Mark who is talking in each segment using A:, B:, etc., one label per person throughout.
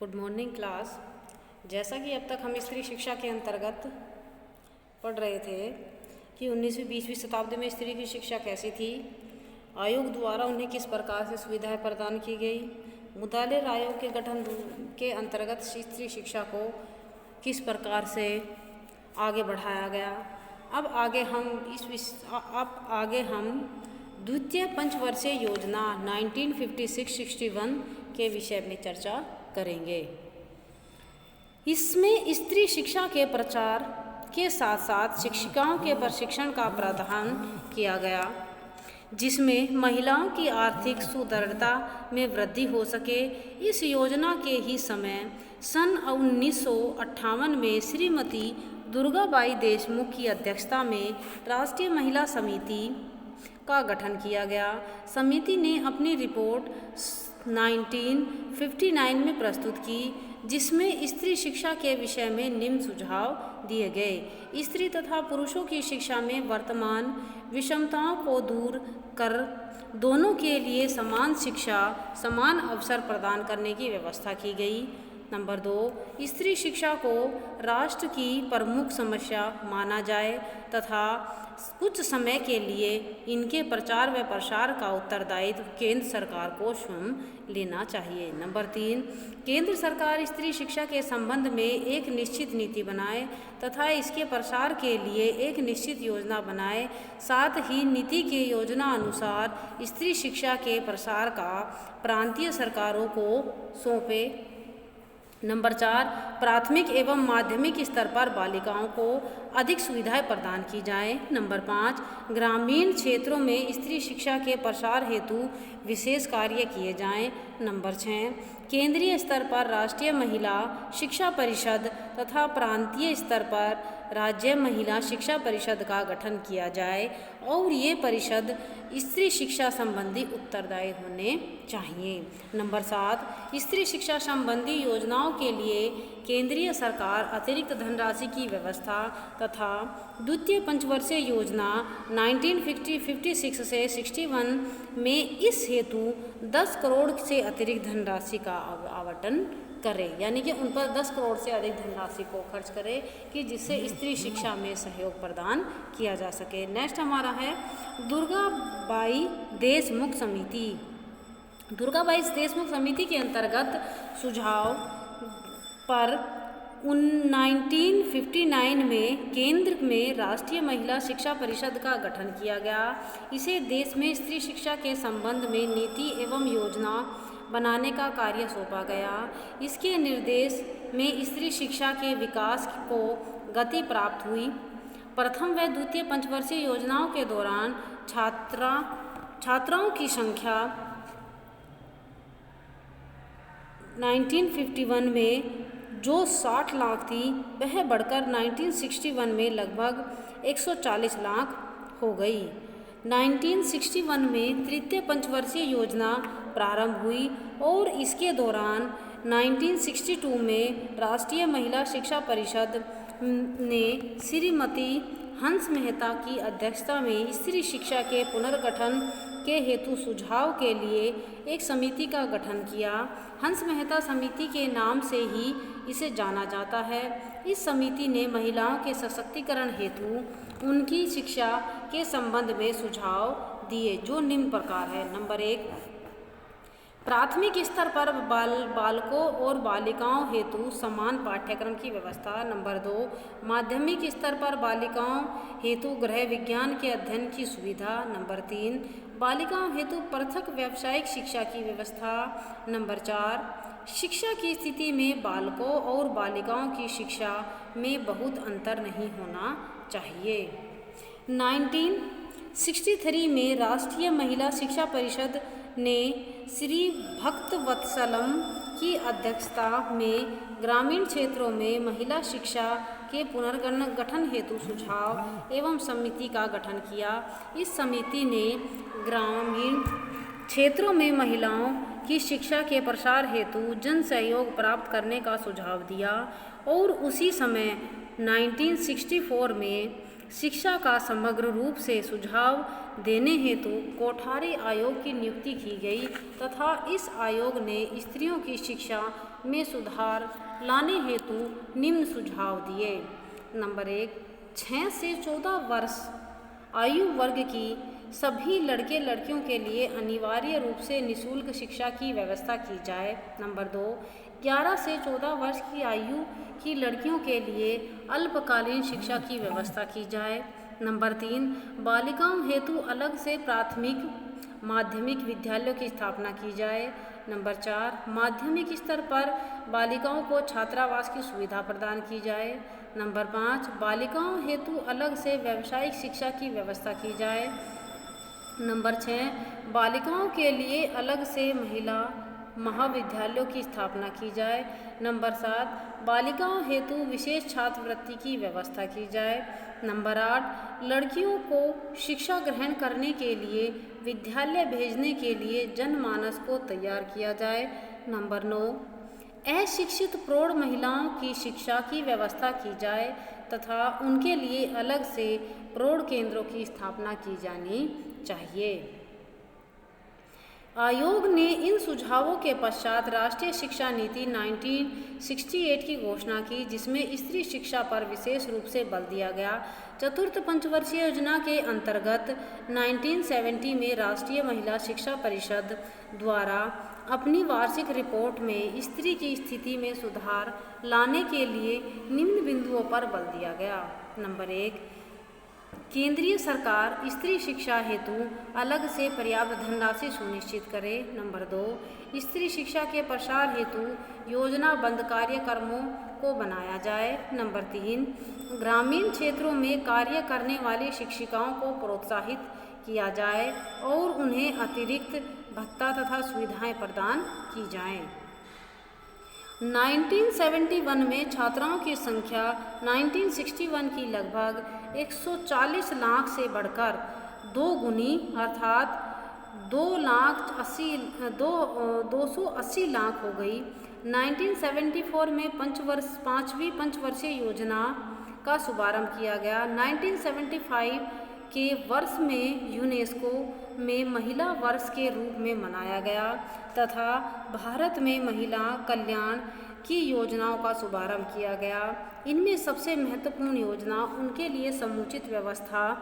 A: Good morning class. जैसा कि अब तक हम स्त्री शिक्षा के अंतर्गत पढ़ रहे थे कि 19वीं-20वीं शताब्दी में स्त्री की शिक्षा कैसी थी, आयोग द्वारा उन्हें किस प्रकार से सुविधाएं प्रदान की गई, मुतालिर आयोग के गठन के अंतर्गत स्त्री शिक्षा को किस प्रकार से आगे बढ़ाया गया। अब आगे हम द्वितीय पंचवर्षीय योजना 1956-61 के विषय में चर्चा करेंगे। इसमें स्त्री शिक्षा के प्रचार के साथ साथ शिक्षिकाओं के प्रशिक्षण का प्रावधान किया गया, जिसमें महिलाओं की आर्थिक सुदृढ़ता में वृद्धि हो सके। इस योजना के ही समय सन 1958 में श्रीमती दुर्गाबाई देशमुख की अध्यक्षता में राष्ट्रीय महिला समिति का गठन किया गया। समिति ने अपनी रिपोर्ट 1959 में प्रस्तुत की, जिसमें स्त्री शिक्षा के विषय में निम्न सुझाव दिए गए। स्त्री तथा पुरुषों की शिक्षा में वर्तमान विषमताओं को दूर कर दोनों के लिए समान शिक्षा, समान अवसर प्रदान करने की व्यवस्था की गई। नंबर 2, स्त्री शिक्षा को राष्ट्र की प्रमुख समस्या माना जाए तथा कुछ समय के लिए इनके प्रचार व प्रसार का उत्तरदायित्व केंद्र सरकार को स्वयं लेना चाहिए। नंबर 3, केंद्र सरकार स्त्री शिक्षा के संबंध में एक निश्चित नीति बनाए तथा इसके प्रसार के लिए एक निश्चित योजना बनाए, साथ ही नीति के योजना अनुसार स्त्री शिक्षा के प्रसार का प्रांतीय सरकारों को सौंपे। नंबर 4, प्राथमिक एवं माध्यमिक स्तर पर बालिकाओं को अधिक सुविधाएं प्रदान की जाएं। नंबर 5, ग्रामीण क्षेत्रों में स्त्री शिक्षा के प्रसार हेतु विशेष कार्य किए जाएं। नंबर 6, केंद्रीय स्तर पर राष्ट्रीय महिला शिक्षा परिषद तथा प्रांतीय स्तर पर राज्य महिला शिक्षा परिषद का गठन किया जाए और ये परिषद स्त्री शिक्षा संबंधी उत्तरदायी होने चाहिए। नंबर 7, स्त्री शिक्षा संबंधी योजनाओं के लिए केंद्रीय सरकार अतिरिक्त धनराशि की व्यवस्था तथा द्वितीय पंचवर्षीय योजना 1956 से 61 में इस हेतु 10 करोड़ से अतिरिक्त धनराशि का आवंटन करें, यानी कि उन पर 10 करोड़ से अधिक धनराशि को खर्च करें कि जिससे स्त्री शिक्षा में सहयोग प्रदान किया जा सके। नेक्स्ट हमारा है दुर्गाबाई देशमुख समिति। दुर्गाबाई देशमुख समिति के अंतर्गत सुझाव पर 1959 में केंद्र में राष्ट्रीय महिला शिक्षा परिषद का गठन किया गया। इसे देश में स्त्री शिक्षा के संबंध में नीति एवं योजना बनाने का कार्य सौंपा गया। इसके निर्देश में स्त्री शिक्षा के विकास को गति प्राप्त हुई। प्रथम व द्वितीय पंचवर्षीय योजनाओं के दौरान छात्राओं की संख्या 1951 में जो 60 लाख थी वह बढ़कर 1961 में लगभग 140 लाख हो गई। 1961 में तृतीय पंचवर्षीय योजना प्रारंभ हुई और इसके दौरान 1962 में राष्ट्रीय महिला शिक्षा परिषद ने श्रीमती हंस मेहता की अध्यक्षता में स्त्री शिक्षा के पुनर्गठन के हेतु सुझाव के लिए एक समिति का गठन किया। हंस मेहता समिति के नाम से ही इसे जाना जाता है। इस समिति ने महिलाओं के सशक्तिकरण हेतु उनकी शिक्षा के संबंध में सुझाव दिए, जो निम्न प्रकार है। नंबर 1, प्राथमिक स्तर पर बालकों और बालिकाओं हेतु समान पाठ्यक्रम की व्यवस्था। नंबर 2, माध्यमिक स्तर पर बालिकाओं हेतु गृह विज्ञान के अध्ययन की सुविधा। नंबर 3, बालिकाओं हेतु पृथक व्यावसायिक शिक्षा की व्यवस्था। नंबर 4, शिक्षा की स्थिति में बालकों और बालिकाओं की शिक्षा में बहुत अंतर नहीं होना चाहिए। 1963 में राष्ट्रीय महिला शिक्षा परिषद ने श्री भक्तवत्सलम की अध्यक्षता में ग्रामीण क्षेत्रों में महिला शिक्षा के पुनर्गठन हेतु सुझाव एवं समिति का गठन किया। इस समिति ने ग्रामीण क्षेत्रों में महिलाओं की शिक्षा के प्रसार हेतु जन सहयोग प्राप्त करने का सुझाव दिया और उसी समय 1964 में शिक्षा का समग्र रूप से सुझाव देने हेतु कोठारी आयोग की नियुक्ति की गई तथा इस आयोग ने स्त्रियों की शिक्षा में सुधार लाने हेतु निम्न सुझाव दिए। नंबर 1, 6 से 14 वर्ष आयु वर्ग की सभी लड़के लड़कियों के लिए अनिवार्य रूप से निःशुल्क शिक्षा की व्यवस्था की जाए। नंबर 2, 11 से 14 वर्ष की आयु की लड़कियों के लिए अल्पकालीन शिक्षा की व्यवस्था की जाए। नंबर 3, बालिकाओं हेतु अलग से प्राथमिक माध्यमिक विद्यालयों की स्थापना की जाए। नंबर 4, माध्यमिक स्तर पर बालिकाओं को छात्रावास की सुविधा प्रदान की जाए। नंबर 5, बालिकाओं हेतु अलग से व्यावसायिक शिक्षा की व्यवस्था की जाए। नंबर 6, बालिकाओं के लिए अलग से महिला महाविद्यालयों की स्थापना की जाए। नंबर 7, बालिकाओं हेतु विशेष छात्रवृत्ति की व्यवस्था की जाए। नंबर 8, लड़कियों को शिक्षा ग्रहण करने के लिए विद्यालय भेजने के लिए जनमानस को तैयार किया जाए। नंबर 9, अशिक्षित प्रौढ़ महिलाओं की शिक्षा की व्यवस्था की जाए तथा उनके लिए अलग से प्रौढ़ केंद्रों की स्थापना की जानी चाहिए। आयोग ने इन सुझावों के पश्चात राष्ट्रीय शिक्षा नीति 1968 की घोषणा की, जिसमें स्त्री शिक्षा पर विशेष रूप से बल दिया गया। चतुर्थ पंचवर्षीय योजना के अंतर्गत 1970 में राष्ट्रीय महिला शिक्षा परिषद द्वारा अपनी वार्षिक रिपोर्ट में स्त्री की स्थिति में सुधार लाने के लिए निम्न बिंदुओं पर बल दिया गया। नंबर 1, केंद्रीय सरकार स्त्री शिक्षा हेतु अलग से पर्याप्त धनराशि सुनिश्चित करे। नंबर 2, स्त्री शिक्षा के प्रसार हेतु योजनाबद्ध कार्यक्रमों को बनाया जाए। नंबर 3, ग्रामीण क्षेत्रों में कार्य करने वाली शिक्षिकाओं को प्रोत्साहित किया जाए और उन्हें अतिरिक्त भत्ता तथा सुविधाएं प्रदान की जाएं। 1971 में छात्राओं की संख्या 1961 की लगभग 140 लाख से बढ़कर 2 गुनी अर्थात 280 लाख हो गई। 1974 में पाँचवीं पंचवर्षीय योजना का शुभारंभ किया गया। 1975 के वर्ष में यूनेस्को में महिला वर्ष के रूप में मनाया गया तथा भारत में महिला कल्याण की योजनाओं का शुभारंभ किया गया। इनमें सबसे महत्वपूर्ण योजना उनके लिए समुचित व्यवस्था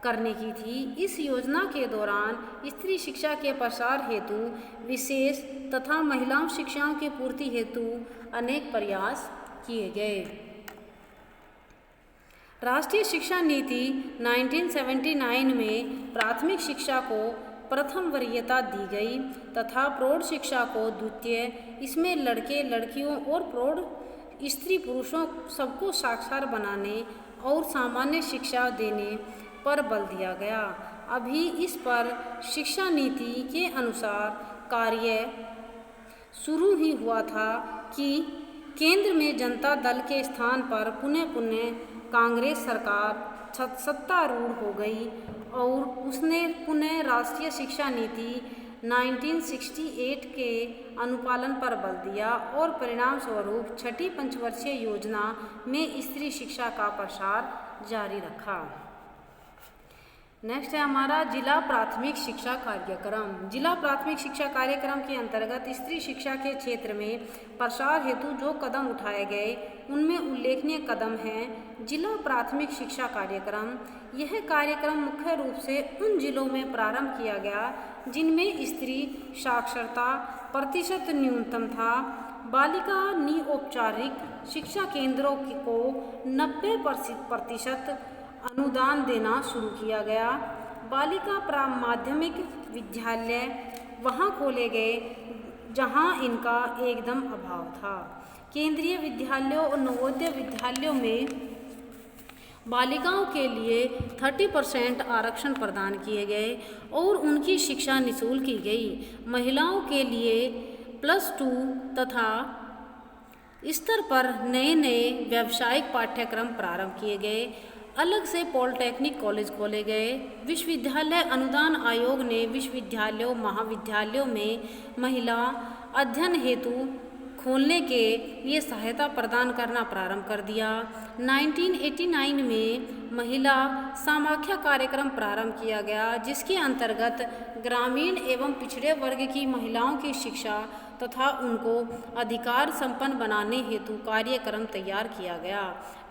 A: करने की थी। इस योजना के दौरान स्त्री शिक्षा के प्रसार हेतु विशेष तथा महिलाओं शिक्षाओं की पूर्ति हेतु अनेक प्रयास किए गए। राष्ट्रीय शिक्षा नीति 1979 में प्राथमिक शिक्षा को प्रथम वरीयता दी गई तथा प्रौढ़ शिक्षा को द्वितीय। इसमें लड़के लड़कियों और प्रौढ़ स्त्री पुरुषों सबको साक्षर बनाने और सामान्य शिक्षा देने पर बल दिया गया। अभी इस पर शिक्षा नीति के अनुसार कार्य शुरू ही हुआ था कि केंद्र में जनता दल के स्थान पर पुनः कांग्रेस सरकार सत्तारूढ़ हो गई और उसने पुनः राष्ट्रीय शिक्षा नीति 1968 के अनुपालन पर बल दिया और परिणाम स्वरूप छठी पंचवर्षीय योजना में स्त्री शिक्षा का प्रसार जारी रखा। नेक्स्ट है हमारा जिला प्राथमिक शिक्षा कार्यक्रम। जिला प्राथमिक शिक्षा कार्यक्रम के अंतर्गत स्त्री शिक्षा के क्षेत्र में प्रसार हेतु जो कदम उठाए गए उनमें उल्लेखनीय कदम हैं जिला प्राथमिक शिक्षा कार्यक्रम। यह कार्यक्रम मुख्य रूप से उन जिलों में प्रारंभ किया गया जिनमें स्त्री साक्षरता प्रतिशत न्यूनतम था। बालिका निऔपचारिक शिक्षा केंद्रों को 90% अनुदान देना शुरू किया गया। बालिका माध्यमिक विद्यालय वहाँ खोले गए जहाँ इनका एकदम अभाव था। केंद्रीय विद्यालयों और नवोदय विद्यालयों में बालिकाओं के लिए 30% आरक्षण प्रदान किए गए और उनकी शिक्षा निःशुल्क की गई। महिलाओं के लिए +2 तथा स्तर पर नए नए व्यावसायिक पाठ्यक्रम प्रारंभ किए गए। अलग से पॉलिटेक्निक कॉलेज खोले गए। विश्वविद्यालय अनुदान आयोग ने विश्वविद्यालयों महाविद्यालयों में महिला अध्ययन हेतु खोलने के लिए सहायता प्रदान करना प्रारंभ कर दिया। 1989 में महिला समाख्या कार्यक्रम प्रारंभ किया गया, जिसके अंतर्गत ग्रामीण एवं पिछड़े वर्ग की महिलाओं की शिक्षा तथा उनको अधिकार संपन्न बनाने हेतु कार्यक्रम तैयार किया गया।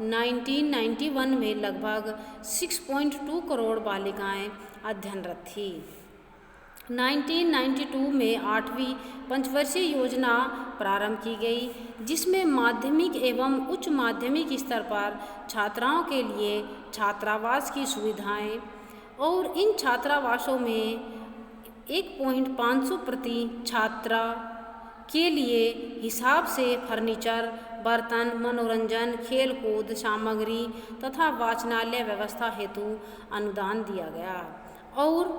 A: 1991 में लगभग 6.2 करोड़ बालिकाएं अध्ययनरत थी। 1992 में 8वीं पंचवर्षीय योजना प्रारंभ की गई, जिसमें माध्यमिक एवं उच्च माध्यमिक स्तर पर छात्राओं के लिए छात्रावास की सुविधाएं और इन छात्रावासों में 1.500 प्रति छात्रा के लिए हिसाब से फर्नीचर, बर्तन, मनोरंजन, खेलकूद सामग्री तथा वाचनालय व्यवस्था हेतु अनुदान दिया गया और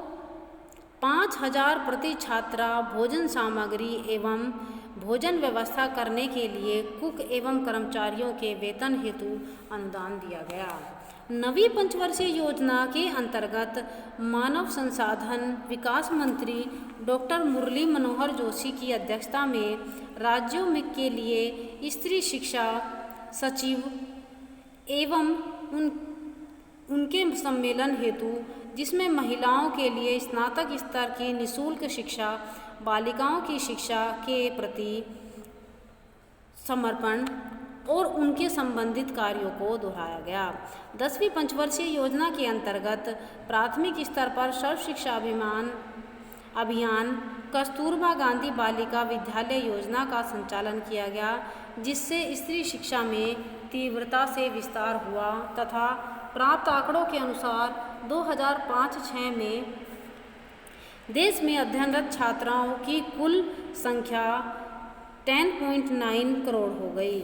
A: 5000 प्रति छात्रा भोजन सामग्री एवं भोजन व्यवस्था करने के लिए कुक एवं कर्मचारियों के वेतन हेतु अनुदान दिया गया। नवी पंचवर्षीय योजना के अंतर्गत मानव संसाधन विकास मंत्री डॉक्टर मुरली मनोहर जोशी की अध्यक्षता में राज्यों में के लिए स्त्री शिक्षा सचिव एवं उनके सम्मेलन हेतु, जिसमें महिलाओं के लिए स्नातक स्तर की निःशुल्क शिक्षा, बालिकाओं की शिक्षा के प्रति समर्पण और उनके संबंधित कार्यों को दोहराया गया। 10वीं पंचवर्षीय योजना के अंतर्गत प्राथमिक स्तर पर सर्व शिक्षा अभियान कस्तूरबा गांधी बालिका विद्यालय योजना का संचालन किया गया, जिससे स्त्री शिक्षा में तीव्रता से विस्तार हुआ तथा प्राप्त आंकड़ों के अनुसार 2005-06 में देश में अध्ययनरत छात्राओं की कुल संख्या 10.9 करोड़ हो गई।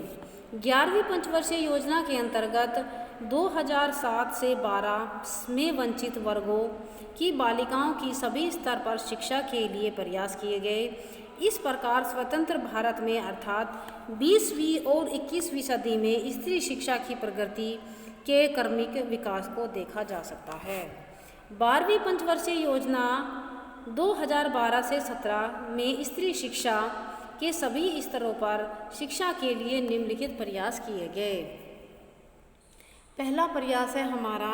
A: 11वीं पंचवर्षीय योजना के अंतर्गत 2007 से 12 में वंचित वर्गों की बालिकाओं की सभी स्तर पर शिक्षा के लिए प्रयास किए गए। इस प्रकार स्वतंत्र भारत में अर्थात 20वीं और 21वीं सदी में स्त्री शिक्षा की प्रगति के क्रमिक विकास को देखा जा सकता है। 12वीं पंचवर्षीय योजना 2012 से 17 में स्त्री शिक्षा के सभी स्तरों पर शिक्षा के लिए निम्नलिखित प्रयास किए गए। पहला प्रयास है हमारा,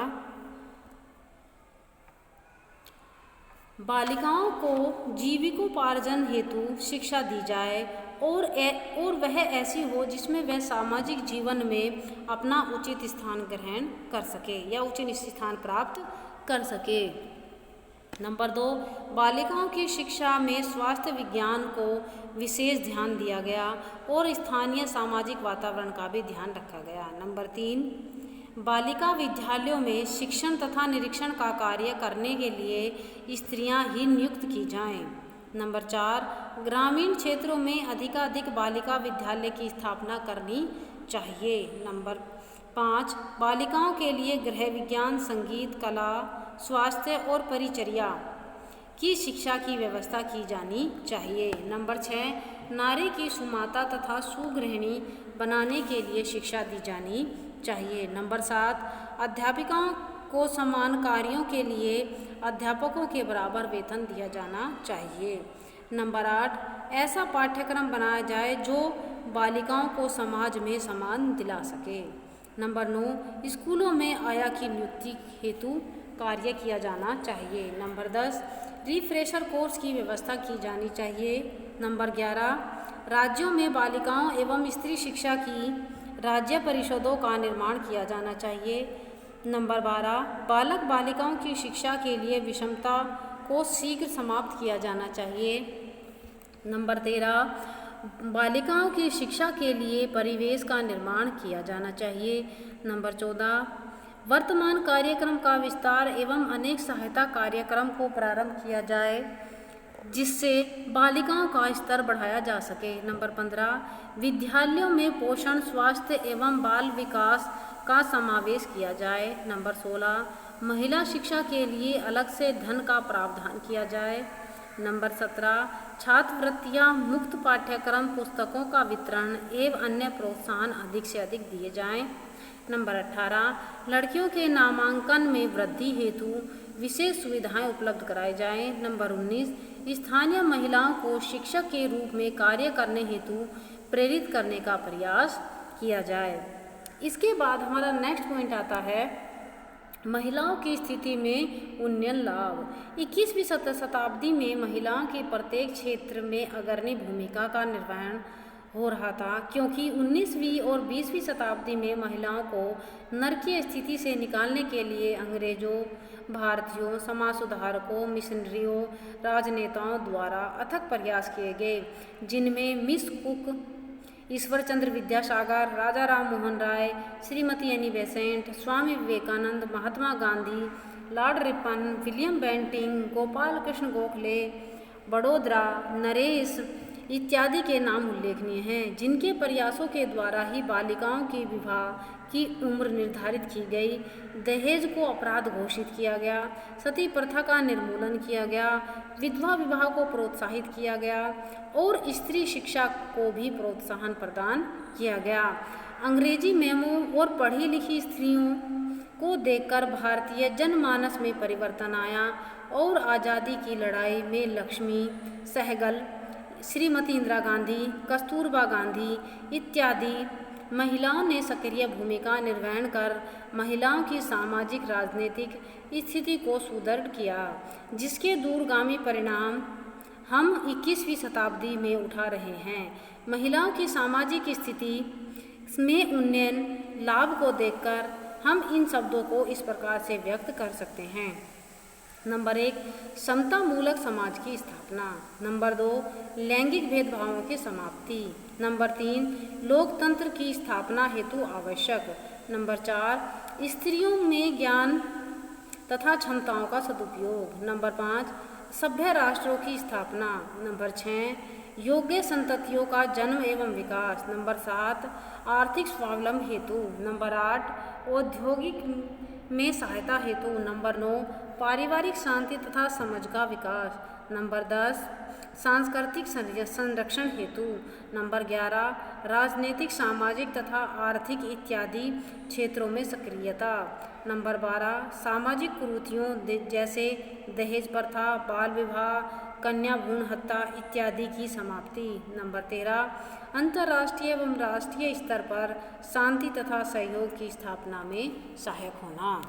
A: बालिकाओं को जीविकोपार्जन हेतु शिक्षा दी जाए और वह ऐसी हो जिसमें वह सामाजिक जीवन में अपना उचित स्थान ग्रहण कर सके या उचित स्थान प्राप्त कर सके। नंबर 2, बालिकाओं की शिक्षा में स्वास्थ्य विज्ञान को विशेष ध्यान दिया गया और स्थानीय सामाजिक वातावरण का भी ध्यान रखा गया। नंबर 3, बालिका विद्यालयों में शिक्षण तथा निरीक्षण का कार्य करने के लिए स्त्रियां ही नियुक्त की जाएं। नंबर 4, ग्रामीण क्षेत्रों में अधिकाधिक बालिका विद्यालय की स्थापना करनी चाहिए। नंबर 5, बालिकाओं के लिए गृह विज्ञान, संगीत, कला, स्वास्थ्य और परिचर्या की शिक्षा की व्यवस्था की जानी चाहिए। नंबर 6, नारी की सुमाता तथा सुगृहिणी बनाने के लिए शिक्षा दी जानी चाहिए। नंबर 7, अध्यापिकाओं को समान कार्यों के लिए अध्यापकों के बराबर वेतन दिया जाना चाहिए। नंबर 8, ऐसा पाठ्यक्रम बनाया जाए जो बालिकाओं को समाज में सम्मान दिला सके। नंबर 9, स्कूलों में आया की नियुक्ति हेतु कार्य किया जाना चाहिए। नंबर 10, रिफ्रेशर कोर्स की व्यवस्था की जानी चाहिए। नंबर 11, राज्यों में बालिकाओं एवं स्त्री शिक्षा की राज्य परिषदों का निर्माण किया जाना चाहिए। नंबर 12, बालक बालिकाओं की शिक्षा के लिए विषमता को शीघ्र समाप्त किया जाना चाहिए। नंबर 13, बालिकाओं की शिक्षा के लिए परिवेश का निर्माण किया जाना चाहिए। नंबर 14, वर्तमान कार्यक्रम का विस्तार एवं अनेक सहायता कार्यक्रम को प्रारंभ किया जाए जिससे बालिकाओं का स्तर बढ़ाया जा सके। नंबर 15, विद्यालयों में पोषण, स्वास्थ्य एवं बाल विकास का समावेश किया जाए। नंबर 16, महिला शिक्षा के लिए अलग से धन का प्रावधान किया जाए। नंबर 17, छात्रवृत्तियां, मुक्त पाठ्यक्रम, पुस्तकों का वितरण एवं अन्य प्रोत्साहन अधिक से अधिक दिए जाएं। नंबर 18, लड़कियों के नामांकन में वृद्धि हेतु विशेष सुविधाएं उपलब्ध कराई जाएं। नंबर 19, स्थानीय महिलाओं को शिक्षक के रूप में कार्य करने हेतु प्रेरित करने का प्रयास किया जाए। इसके बाद हमारा नेक्स्ट पॉइंट आता है महिलाओं की स्थिति में उन्नयन लाभ। 21वीं शताब्दी में महिलाओं की प्रत्येक क्षेत्र में अग्रणी भूमिका का निर्वहन हो रहा था, क्योंकि 19वीं और 20वीं शताब्दी में महिलाओं को नरकीय स्थिति से निकालने के लिए अंग्रेजों, भारतीयों, समाज सुधारकों, मिशनरियों, राजनेताओं द्वारा अथक प्रयास किए गए, जिनमें Miss Cook, Ishwar Chandra Vidyasagar, Raja Ram Mohan Roy, Shrimati Annie Besant, Swami Vivekananda, Mahatma Gandhi, Lord Ripon, William Bentinck, Gopal Krishna Gokhale, Vadodara, नरेश इत्यादि के नाम उल्लेखनीय हैं, जिनके प्रयासों के द्वारा ही बालिकाओं की विवाह की उम्र निर्धारित की गई, दहेज को अपराध घोषित किया गया, सती प्रथा का निर्मूलन किया गया, विधवा विवाह को प्रोत्साहित किया गया और स्त्री शिक्षा को भी प्रोत्साहन प्रदान किया गया। अंग्रेजी मेमों और पढ़ी लिखी स्त्रियों को देखकर भारतीय जनमानस में परिवर्तन आया और आज़ादी की लड़ाई में लक्ष्मी सहगल, श्रीमती इंदिरा गांधी, कस्तूरबा गांधी इत्यादि महिलाओं ने सक्रिय भूमिका निर्वहन कर महिलाओं की सामाजिक राजनीतिक स्थिति को सुदृढ़ किया, जिसके दूरगामी परिणाम हम 21वीं शताब्दी में उठा रहे हैं। महिलाओं की सामाजिक स्थिति में उन्नयन लाभ को देखकर हम इन शब्दों को इस प्रकार से व्यक्त कर सकते हैं। नंबर 1, समता मूलक समाज की स्थापना। नंबर 2, लैंगिक भेदभावों की समाप्ति। नंबर 3, लोकतंत्र की स्थापना हेतु आवश्यक। नंबर 4, स्त्रियों में ज्ञान तथा क्षमताओं का सदुपयोग। नंबर 5, सभ्य राष्ट्रों की स्थापना। नंबर 6, योग्य संततियों का जन्म एवं विकास। नंबर 7, आर्थिक स्वावलंबन हेतु। नंबर 8, औद्योगिक में सहायता हेतु। नंबर 9, पारिवारिक शांति तथा समझ का विकास। नंबर 10, सांस्कृतिक संरक्षण हेतु। नंबर 11, राजनीतिक, सामाजिक तथा आर्थिक इत्यादि क्षेत्रों में सक्रियता। नंबर 12, सामाजिक कुरीतियों जैसे दहेज प्रथा, बाल विवाह, कन्या भ्रूण हत्या इत्यादि की समाप्ति। नंबर 13, अंतर्राष्ट्रीय एवं राष्ट्रीय स्तर पर शांति तथा सहयोग की स्थापना में सहायक होना।